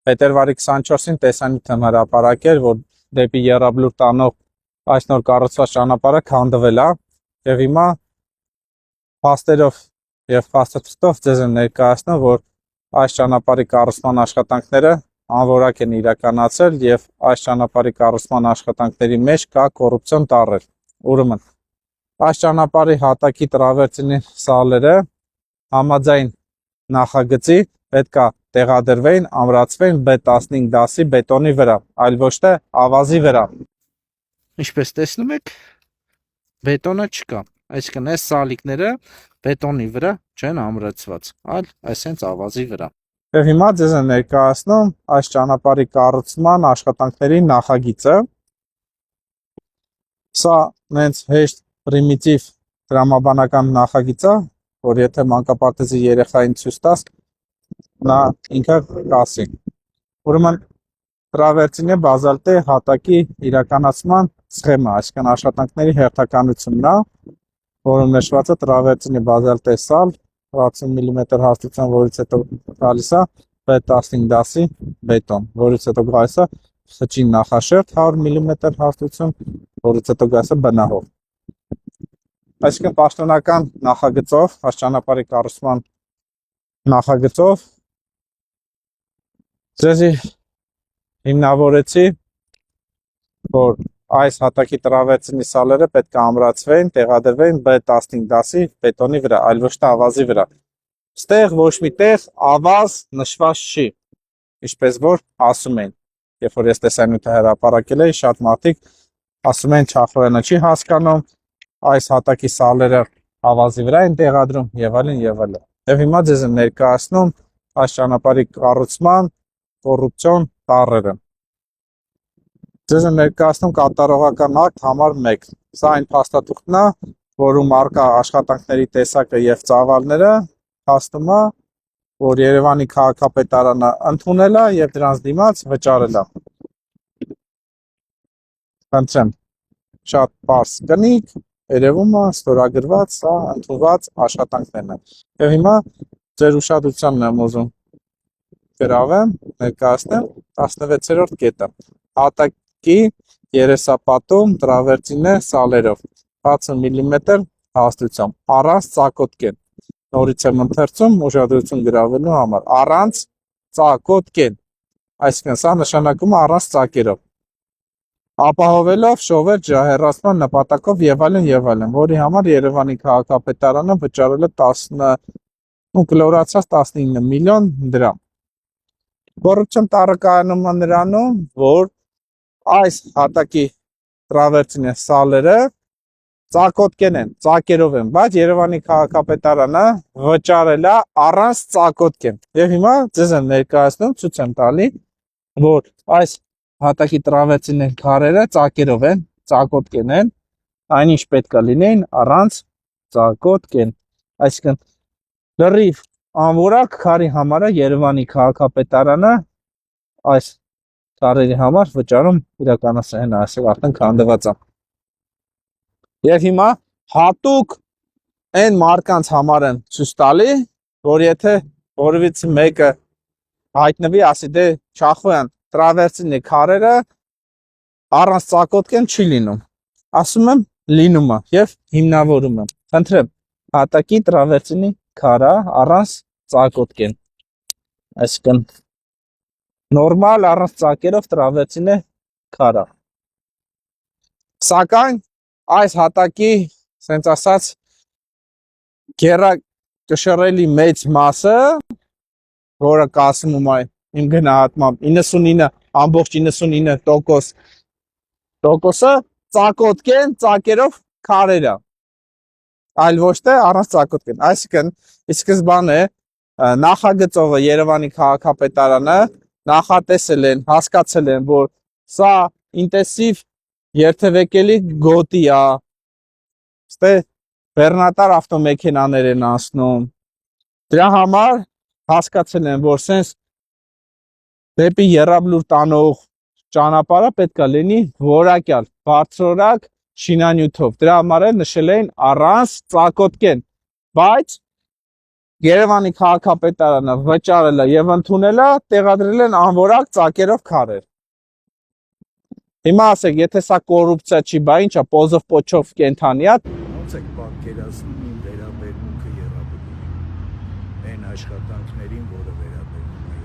փետրվարի 24-ին տեսանյութ եմ հրապարակել, որ դեպի Եռաբլուր տանող այս նոր կառուցված ճանապարհը քանդվել է եւ հիմա փաստերով եւ փաստաթղթով ձեզ եմ ներկայացնում, որ այս ճանապարհի կառուցման աշխատանքները անորակ են իրականացել եւ այս ճանապարհի կառուցման աշխատանքների մեջ կա կոռուպցիոն տառեր։ Ուրեմն այս ճանապարհի հատակի տրավերտինի սալերը համաձայն նախագծի պետք է տեղադրվեին, ամրացվեին B15 դասի բետոնի վրա, այլ ոչ թե ավազի վրա։ Ինչպես տեսնում եք, բետոնը չկա, այսինքն այս սալիկները բետոնի վրա չեն ամրացված, այլ այսենց ավազի վրա։ Եվ հիմա ձեզ եմ ներկայացնում այս ճանապարհի կառուցման աշխատանքների նախագիծը։ Սա նենց հեշտ պրիմիտիվ տրամաբանական նախագիծ է, որ եթե մանկապարտեզի երեխային ցույց տաս, նա ինքը կասի։ Ուրեմն տրավերտինե բազալտե հատակի իրականացման սխեմա, այսինքն աշխատանքների հերթականությունն է, որում նշված է տրավերտինե բազալտե սալ 60 մմ հաստության, որից հետո գալիս է B15 դասի բետոն, որից հետո գալիս է խճին նախաշերտ 100 մմ հաստություն, որից հետո գալիս է բնահող։ Այսինքն պաշտոնական նախագծով, այս ճանապարհի կառուցման նախագծով ձեզի հիմնավորեցի, որ այս հատակի տրավերտինի սալերը պետք է ամրացվեին, տեղադրվեին B15 դասի բետոնի վրա, այլ ոչ թե ավազի վրա։ Ստեղ ոչ մի տեղ ավազ նշված չի, ինչպես որ ասում են։ Երբ որ ես տեսանյութը հրապարակել էի, շատ մարդիկ ասում են Չախոյանը չի հասկանում, այս հատակի սալերը ավազի վրա են տեղադրում եւ այլն եւ այլն։ Եվ հիմա ձեզ եմ ներկայացնում այս ճանապարհի կառուցման կոռուպցիոն տառերը։ Ձեզ եմ ներկայացնում կատարողական ակտ համար 1։ Սա այն փաստաթուղթն է, որում առկա աշխատանքների տեսակը եւ ծավալները հաստում է, որ Երևանի քաղաքապետարանը ընդունել է եւ դրանց դիմաց վճարել է։ Խնդրեմ, շատ բարձ կնիկ, երևում է ստորագրված, սա ընդունված աշխատանքներն են։ Եվ հիմա ձեր ուշադրությանն եմ ուզում գրավեմ, ներկայացնեմ 16-րդ կետը։ Հատակի երեսապատում տրավերտինե սալերով 60 մմ հաստությամբ առանց ծակոտկեն։ Նորից եմ ընթերցում ուշադրություն գրավելու համար, առանց ծակոտկեն, այսինքն սա նշանակում է առանց ծակերով, ապահովելով շովեր ջահեռացման նպատակով եւ այլն, որի համար Երևանի քաղաքապետարանը վճարել է 19 միլիոն դրամ։ Կոռուպցիոն տառը կայանում է նրանում, որ այս հատակի տրավերտինե սալերը ծակոտկեն են, ծակերով են, բայց Երևանի քաղաքապետարանը վճարել է առանց ծակոտկեն։ Եվ հիմա ձեզ եմ ներկայացնում, ցույց եմ տալի, որ այս հատակի տրավերտինե քարերը ծակերով են, ծակոտկեն են, այնինչ պետք է լինեին առանց ծակոտկեն։ Այսինքն լրիվ անորակ քարի համար է Երևանի քաղաքապետարանը այս քարերի համար վճարում իրականացրել է, այսօր արդեն քանդված է։ Եվ հիմա հատուկ այն մարդկանց համար են ցույց տալի, որ եթե որևիցե մեկը հայտնվի, ասի դե Չախոյան տրավերտինե քարերը առանց ծակոտկեն չի լինում։ Ասում եմ լինում է եւ հիմնավորում եմ։ Խնդրեմ, հատակի տրավերտինի քարա առանց ծակոտկեն։ Այսինքն նորմալ առանց ծակերով տրավերտինե քարա։ Սակայն այս հատակի, ասենց ասած, գերակշռելի մեծ մասը, որը կազմում է իմ գնահատմամբ 99.99%-ը ծակոտկեն ծակերով քարեր է, այլ ոչ թե առանց ծակոտկեն։ Այսինքն ի սկզբանե նախագծողը Երևանի քաղաքապետարանը նախատեսել են, հասկացել են, որ սա ինտենսիվ երթևեկելի գոտի է, ստե բեռնատար ավտոմեքենաներ են անցնում։ Դրա համար հասկացել են, որ սենց դեպի Եռաբլուր տանող ճանապարհը պետք է լինի որակյալ, բարձրորակ շինանյութով։ Դրա համար էլ նշել էին առանց ծակոտկեն, բայց Երևանի քաղաքապետարանը վճարել է եւ ընդունել է, տեղադրել են անորակ ծակերով քարեր։ Հիմա ասեք, եթե սա կոռուպցիա չի, բա ինչա, պոզով պոչով կենթանի է։ Ոնց եք պատկերացնում իմ վերաբերմունքը Եղաբլուին, այն աշխատանքներին, որը վերաբերում է